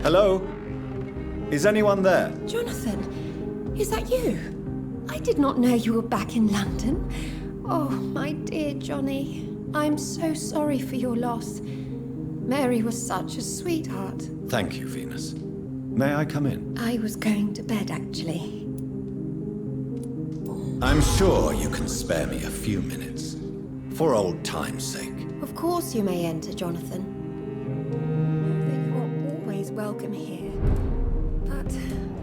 Hello? Is anyone there? Jonathan, is that you? I did not know you were back in London. Oh, my dear Johnny. I'm so sorry for your loss. Mary was such a sweetheart. Thank you, Venus. May I come in? I was going to bed, actually. I'm sure you can spare me a few minutes. For old time's sake. Of course you may enter, Jonathan. Know that you are always welcome here. But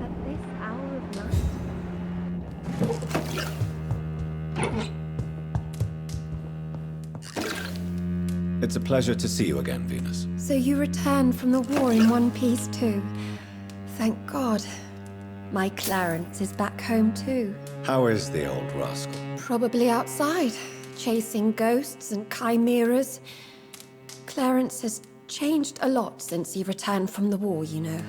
at this hour of night... It's a pleasure to see you again, Venus. So you returned from the war in one piece too. Thank God. My Clarence is back home too. How is the old rascal? Probably outside, chasing ghosts and chimeras. Clarence has changed a lot since he returned from the war, you know.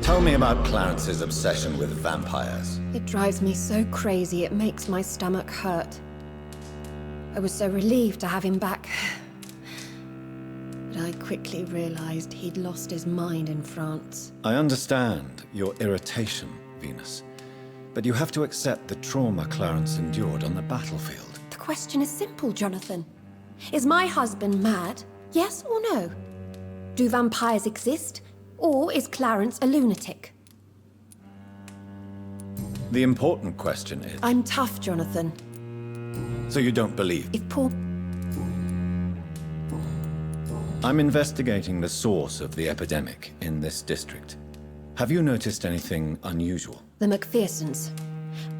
Tell me about Clarence's obsession with vampires. It drives me so crazy it makes my stomach hurt. I was so relieved to have him back. But I quickly realized he'd lost his mind in France. I understand your irritation, Venus. But you have to accept the trauma Clarence endured on the battlefield. The question is simple, Jonathan. Is my husband mad? Yes or no? Do vampires exist? Or is Clarence a lunatic? The important question is... I'm tough, Jonathan. So you don't believe? If poor... I'm investigating the source of the epidemic in this district. Have you noticed anything unusual? The McPhersons.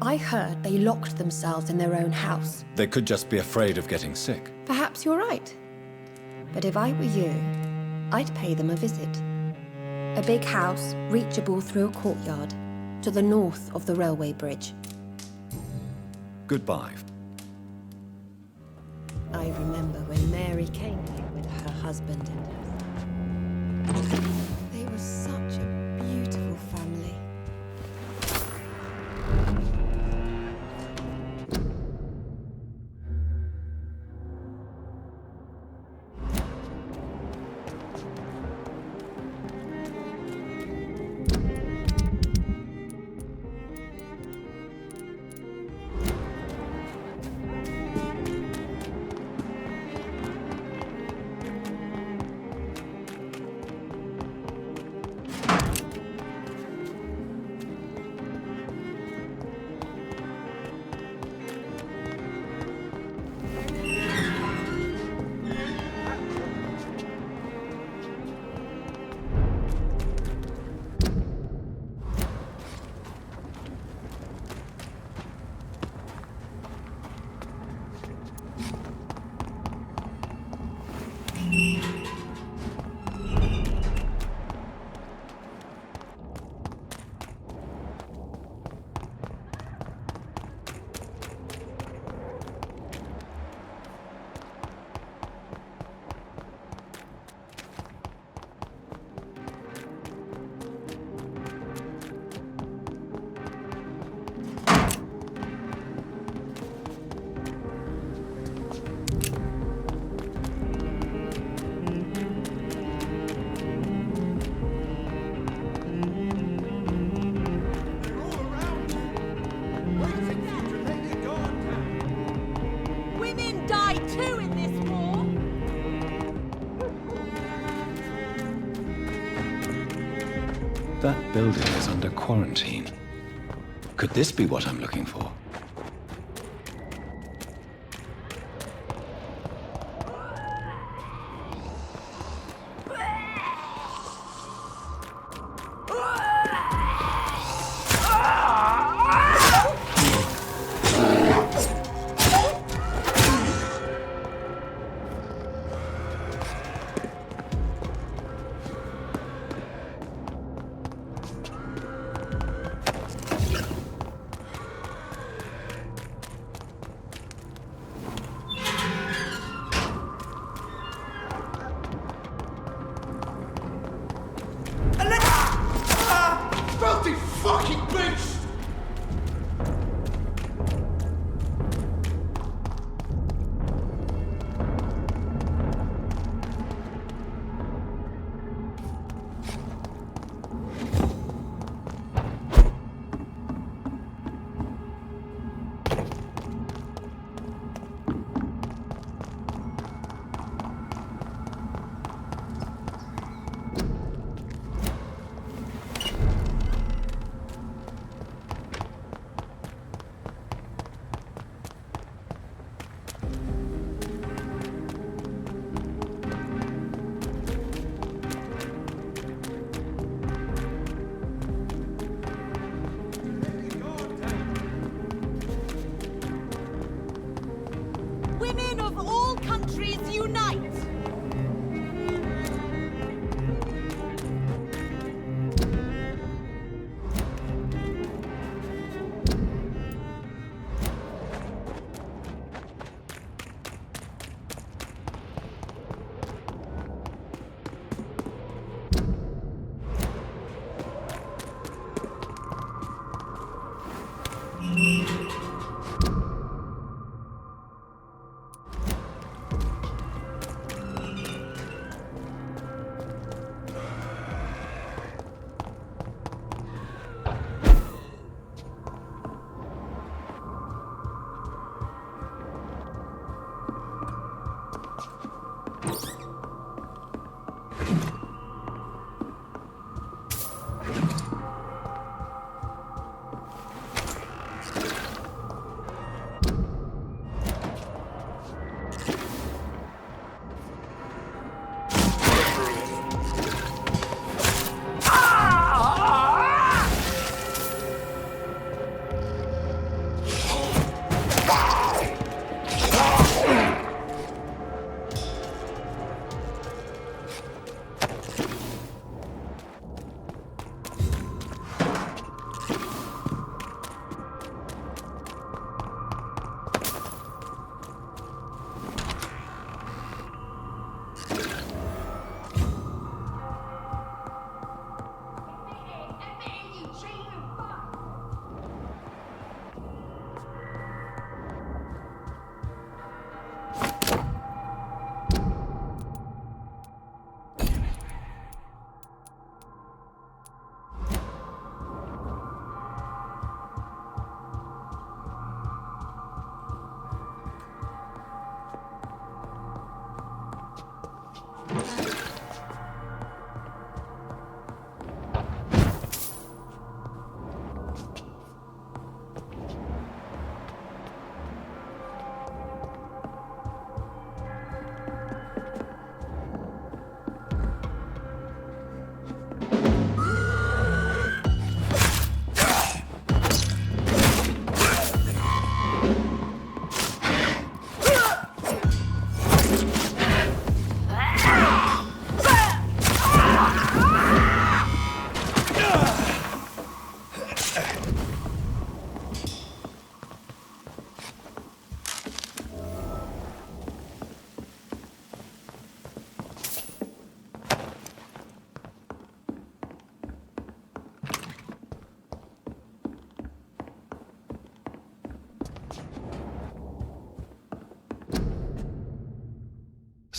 I heard they locked themselves in their own house. They could just be afraid of getting sick. Perhaps you're right. But if I were you, I'd pay them a visit. A big house, reachable through a courtyard, to the north of the railway bridge. Goodbye. I remember when Mary came here with her husband and her... They were such a beautiful family. That building is under quarantine. Could this be what I'm looking for?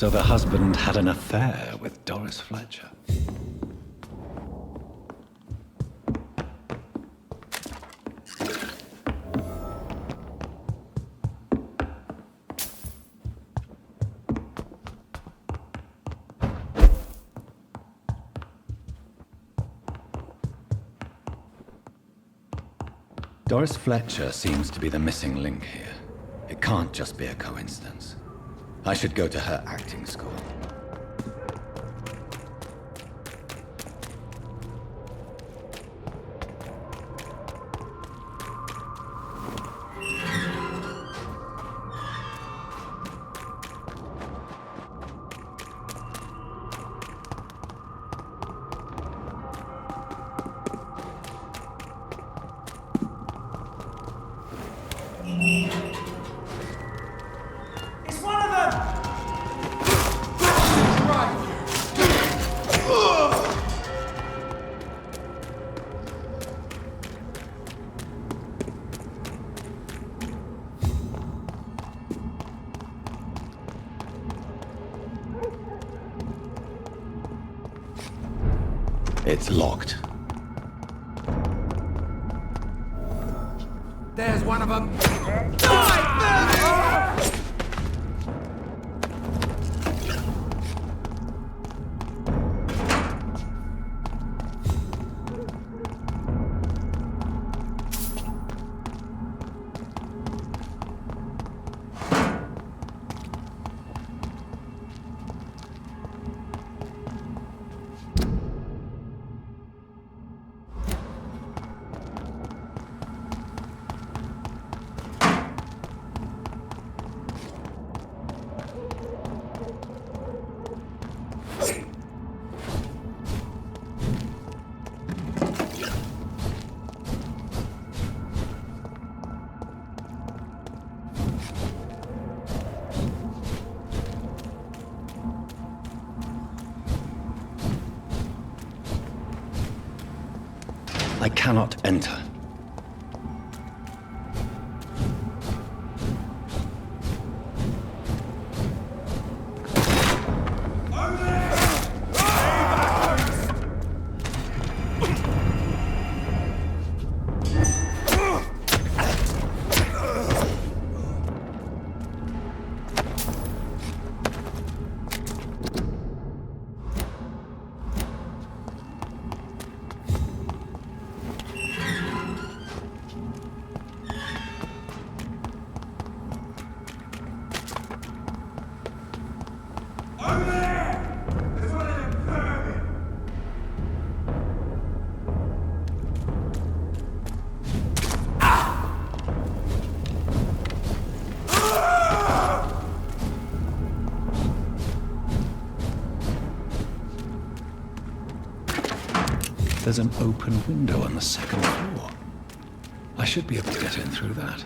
So the husband had an affair with Doris Fletcher. Doris Fletcher seems to be the missing link here. It can't just be a coincidence. I should go to her acting school. It's one of them! Right. It's locked. There's one of them. I cannot enter. There's an open window on the second floor. I should be able to get in through that.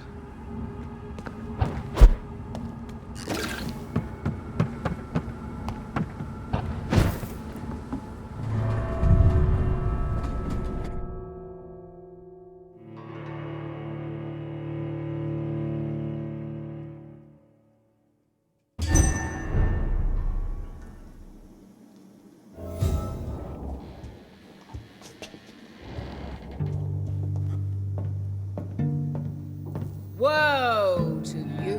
Woe to you,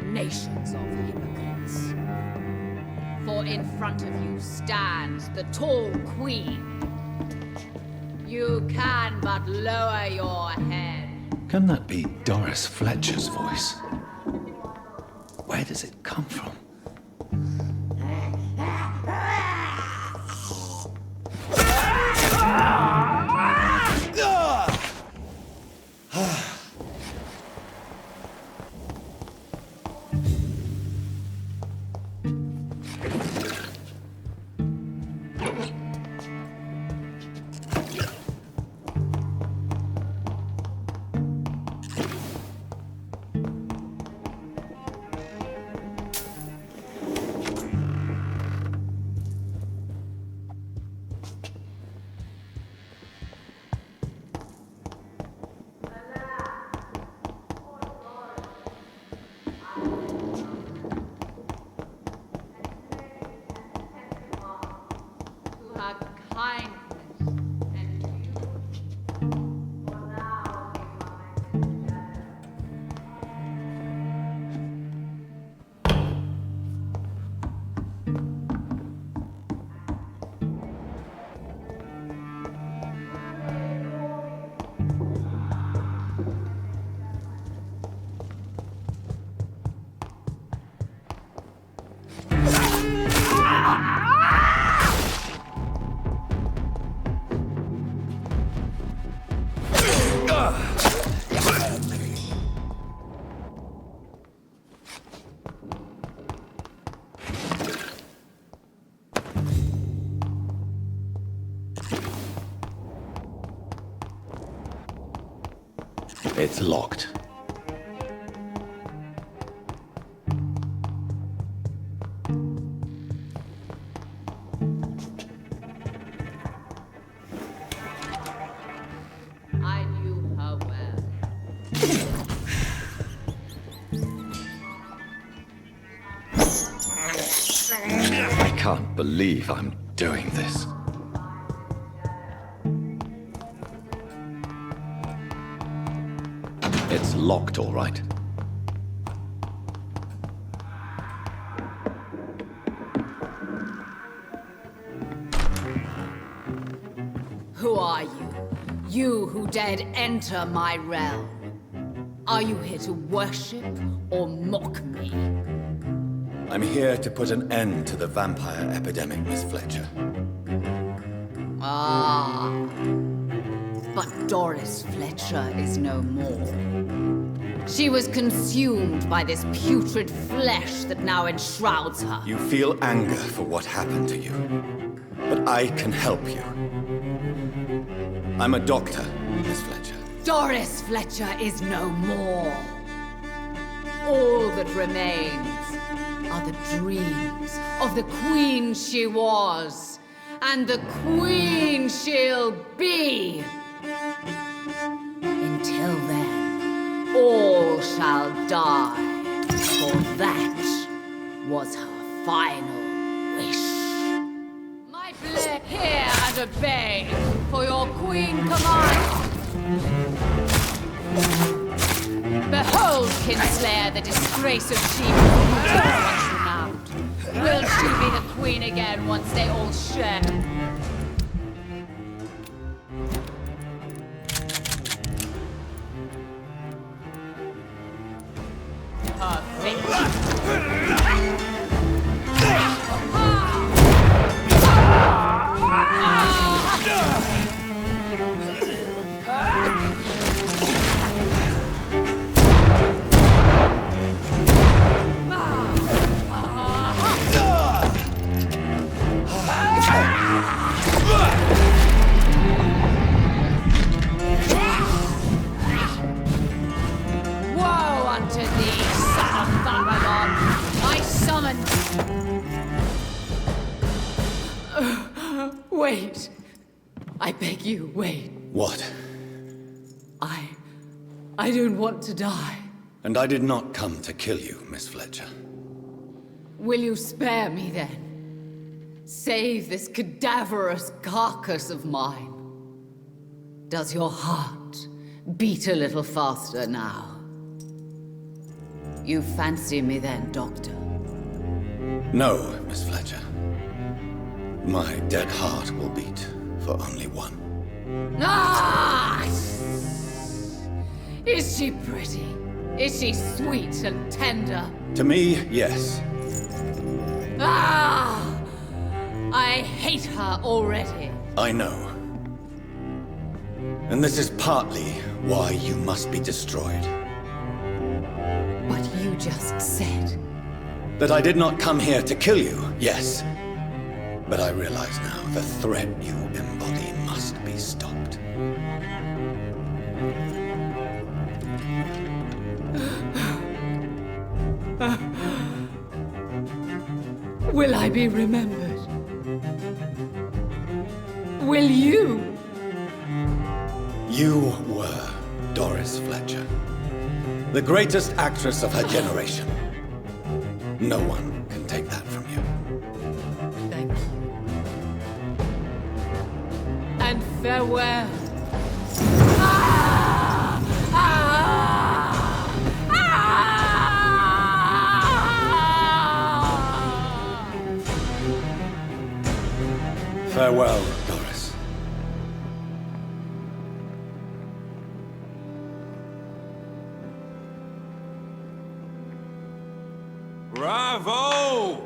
nations of hypocrites. For in front of you stands the tall queen. You can but lower your head. Can that be Doris Fletcher's voice? Where does it come from? kindness, and you, for now, It's locked. I knew her well. I can't believe I'm doing this. It's locked, all right. Who are you? You who dared enter my realm. Are you here to worship or mock me? I'm here to put an end to the vampire epidemic, Miss Fletcher. Ah. But Doris Fletcher is no more. She was consumed by this putrid flesh that now enshrouds her. You feel anger for what happened to you, but I can help you. I'm a doctor, Miss Fletcher. Doris Fletcher is no more. All that remains are the dreams of the queen she was, and the queen she'll be. Until then, all shall die, for that was her final wish. My blade, hear and obey, for your queen commands. Behold, Kinslayer, the disgrace of she who was once renowned. Will she be the queen again once they all share? Wait. I beg you, wait. What? I don't want to die. And I did not come to kill you, Miss Fletcher. Will you spare me then? Save this cadaverous carcass of mine. Does your heart beat a little faster now? You fancy me then, Doctor? No, Miss Fletcher. My dead heart will beat for only one. Ah! Is she pretty? Is she sweet and tender? To me, yes. Ah! I hate her already. I know. And this is partly why you must be destroyed. But you just said... That I did not come here to kill you, yes. But I realize now the threat you embody must be stopped. Will I be remembered? Will you? You were Doris Fletcher, the greatest actress of her generation. No one can take that from you. Thank you. Farewell. Farewell, Doris. Bravo!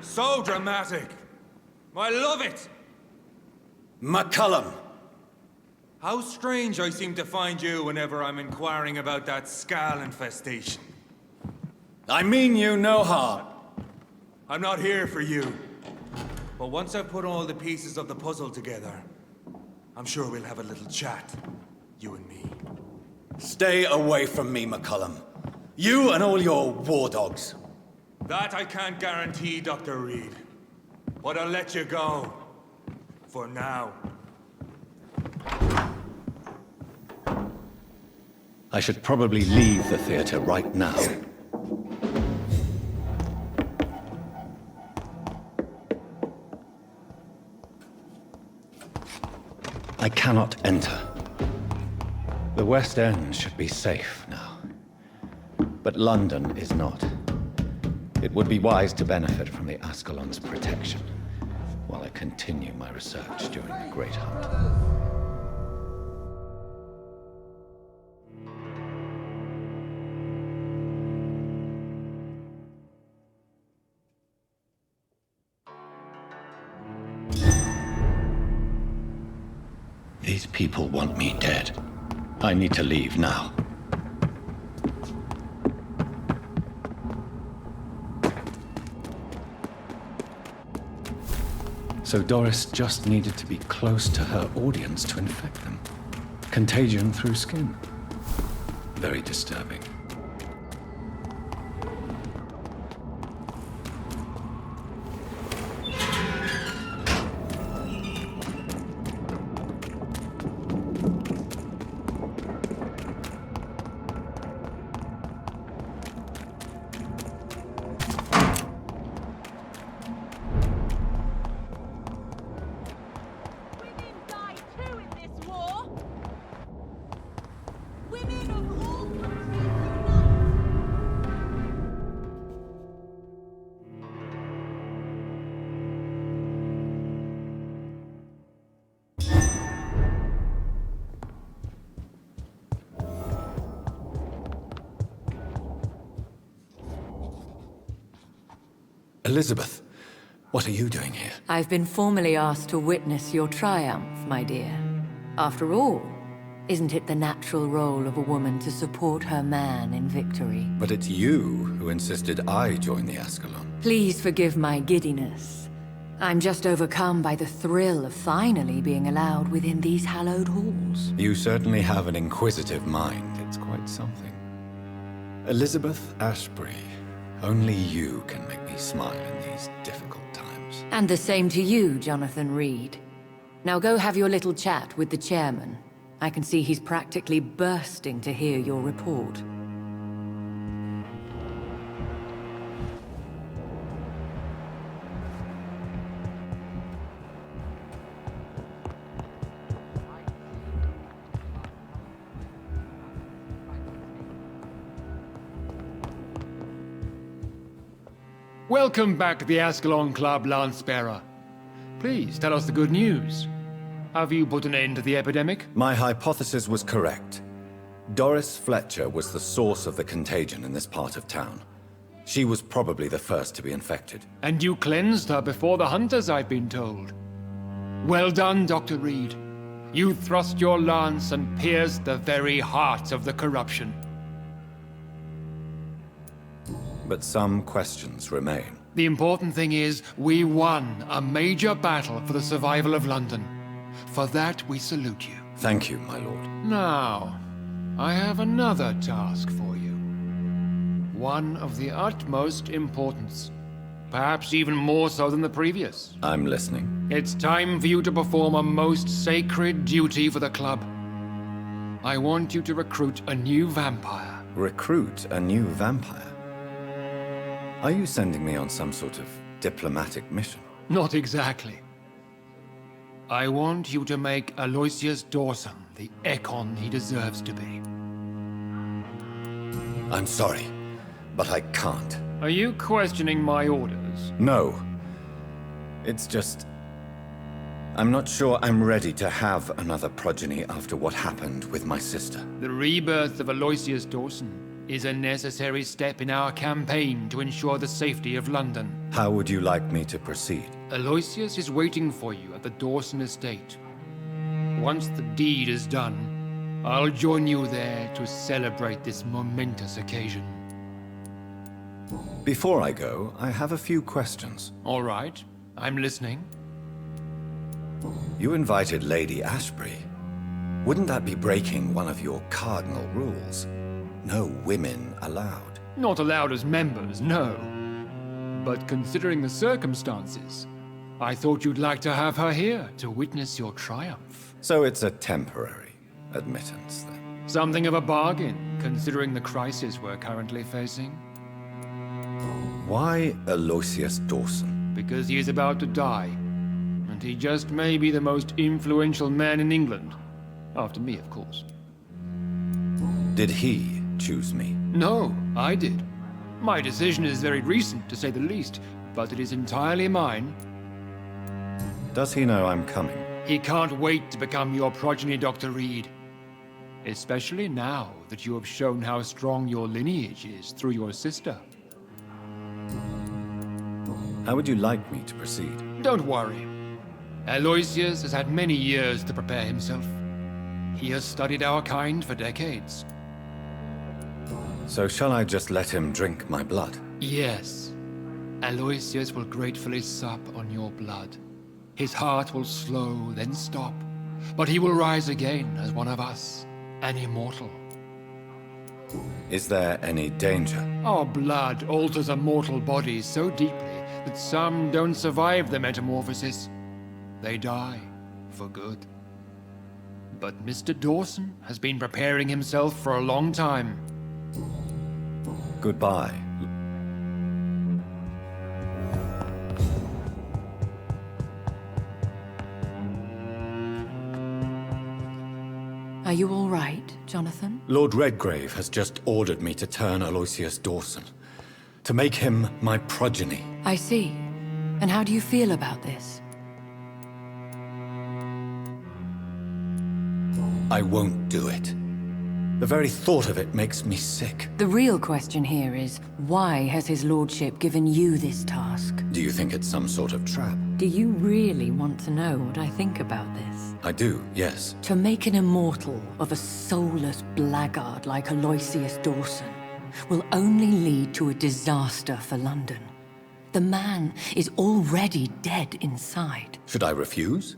So dramatic. I love it. McCullum! How strange I seem to find you whenever I'm inquiring about that skull infestation. I mean you no harm. I'm not here for you. But once I've put all the pieces of the puzzle together, I'm sure we'll have a little chat, you and me. Stay away from me, McCullum. You and all your war dogs. That I can't guarantee, Dr. Reed. But I'll let you go. For now. I should probably leave the theater right now. I cannot enter. The West End should be safe now. But London is not. It would be wise to benefit from the Ascalon's protection while I continue my research during the Great Hunt. These people want me dead. I need to leave now. So Doris just needed to be close to her audience to infect them. Contagion through skin. Very disturbing. Elizabeth, what are you doing here? I've been formally asked to witness your triumph, my dear. After all, isn't it the natural role of a woman to support her man in victory? But it's you who insisted I join the Ascalon. Please forgive my giddiness. I'm just overcome by the thrill of finally being allowed within these hallowed halls. You certainly have an inquisitive mind. It's quite something. Elizabeth Ashbury, only you can make me smile in these difficult times. And the same to you, Jonathan Reed. Now go have your little chat with the chairman. I can see he's practically bursting to hear your report. Welcome back to the Ascalon Club, Lance-Bearer. Please, tell us the good news. Have you put an end to the epidemic? My hypothesis was correct. Doris Fletcher was the source of the contagion in this part of town. She was probably the first to be infected. And you cleansed her before the hunters, I've been told. Well done, Dr. Reed. You thrust your lance and pierced the very heart of the corruption. But some questions remain. The important thing is, we won a major battle for the survival of London. For that, we salute you. Thank you, my lord. Now, I have another task for you. One of the utmost importance. Perhaps even more so than the previous. I'm listening. It's time for you to perform a most sacred duty for the club. I want you to recruit a new vampire. Recruit a new vampire? Are you sending me on some sort of diplomatic mission? Not exactly. I want you to make Aloysius Dawson the Ekon he deserves to be. I'm sorry, but I can't. Are you questioning my orders? No. It's just... I'm not sure I'm ready to have another progeny after what happened with my sister. The rebirth of Aloysius Dawson is a necessary step in our campaign to ensure the safety of London. How would you like me to proceed? Aloysius is waiting for you at the Dawson estate. Once the deed is done, I'll join you there to celebrate this momentous occasion. Before I go, I have a few questions. All right, I'm listening. You invited Lady Ashbury. Wouldn't that be breaking one of your cardinal rules? No women allowed. Not allowed as members, no. But considering the circumstances, I thought you'd like to have her here to witness your triumph. So it's a temporary admittance, then. Something of a bargain, considering the crisis we're currently facing. Why Aloysius Dawson? Because he is about to die. And he just may be the most influential man in England. After me, of course. Did he choose me? No, I did. My decision is very recent, to say the least, but it is entirely mine. Does he know I'm coming? He can't wait to become your progeny, Dr. Reed. Especially now that you have shown how strong your lineage is through your sister. How would you like me to proceed? Don't worry. Aloysius has had many years to prepare himself. He has studied our kind for decades. So shall I just let him drink my blood? Yes. Aloysius will gratefully sup on your blood. His heart will slow, then stop. But he will rise again as one of us, an immortal. Is there any danger? Our blood alters a mortal body so deeply that some don't survive the metamorphosis. They die for good. But Mr. Dawson has been preparing himself for a long time. Goodbye. Are you all right, Jonathan? Lord Redgrave has just ordered me to turn Aloysius Dawson. To make him my progeny. I see. And how do you feel about this? I won't do it. The very thought of it makes me sick. The real question here is, why has his lordship given you this task? Do you think it's some sort of trap? Do you really want to know what I think about this? I do, yes. To make an immortal of a soulless blackguard like Aloysius Dawson will only lead to a disaster for London. The man is already dead inside. Should I refuse?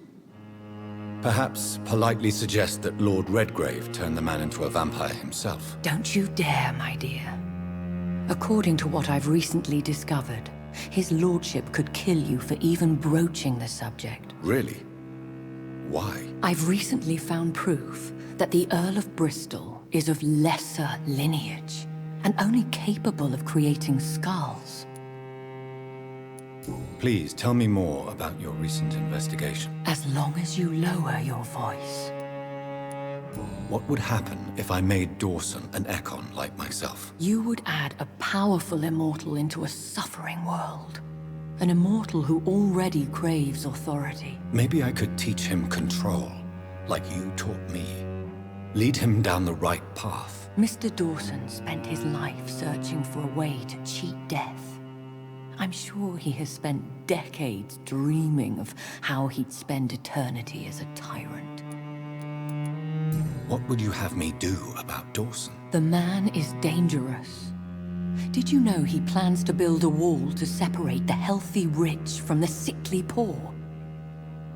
Perhaps politely suggest that Lord Redgrave turn the man into a vampire himself. Don't you dare, my dear. According to what I've recently discovered, his lordship could kill you for even broaching the subject. Really? Why? I've recently found proof that the Earl of Bristol is of lesser lineage and only capable of creating skulls. Please tell me more about your recent investigation. As long as you lower your voice. What would happen if I made Dawson an Ekon like myself? You would add a powerful immortal into a suffering world. An immortal who already craves authority. Maybe I could teach him control, like you taught me. Lead him down the right path. Mr. Dawson spent his life searching for a way to cheat death. I'm sure he has spent decades dreaming of how he'd spend eternity as a tyrant. What would you have me do about Dawson? The man is dangerous. Did you know he plans to build a wall to separate the healthy rich from the sickly poor?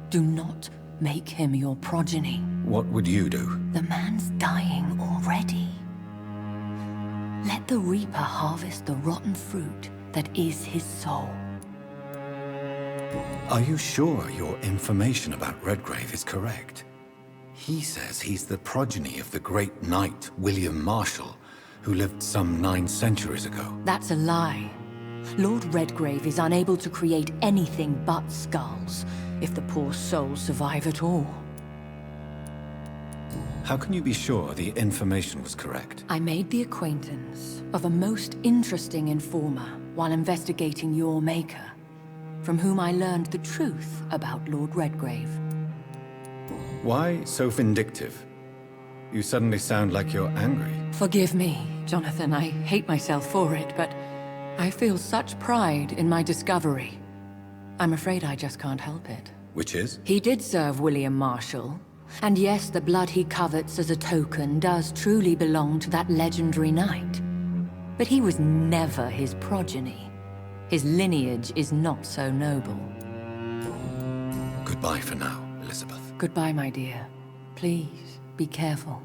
Do not make him your progeny. What would you do? The man's dying already. Let the reaper harvest the rotten fruit that is his soul. Are you sure your information about Redgrave is correct? He says he's the progeny of the great knight William Marshall, who lived some 9 centuries ago. That's a lie. Lord Redgrave is unable to create anything but skulls. if the poor soul survive at all. How can you be sure the information was correct? I made the acquaintance of a most interesting informer while investigating your maker, from whom I learned the truth about Lord Redgrave. Why so vindictive? You suddenly sound like you're angry. Forgive me, Jonathan, I hate myself for it, but I feel such pride in my discovery. I'm afraid I just can't help it. Which is? He did serve William Marshall, and yes, the blood he covets as a token does truly belong to that legendary knight. But he was never his progeny. His lineage is not so noble. Goodbye for now, Elizabeth. Goodbye, my dear. Please, be careful.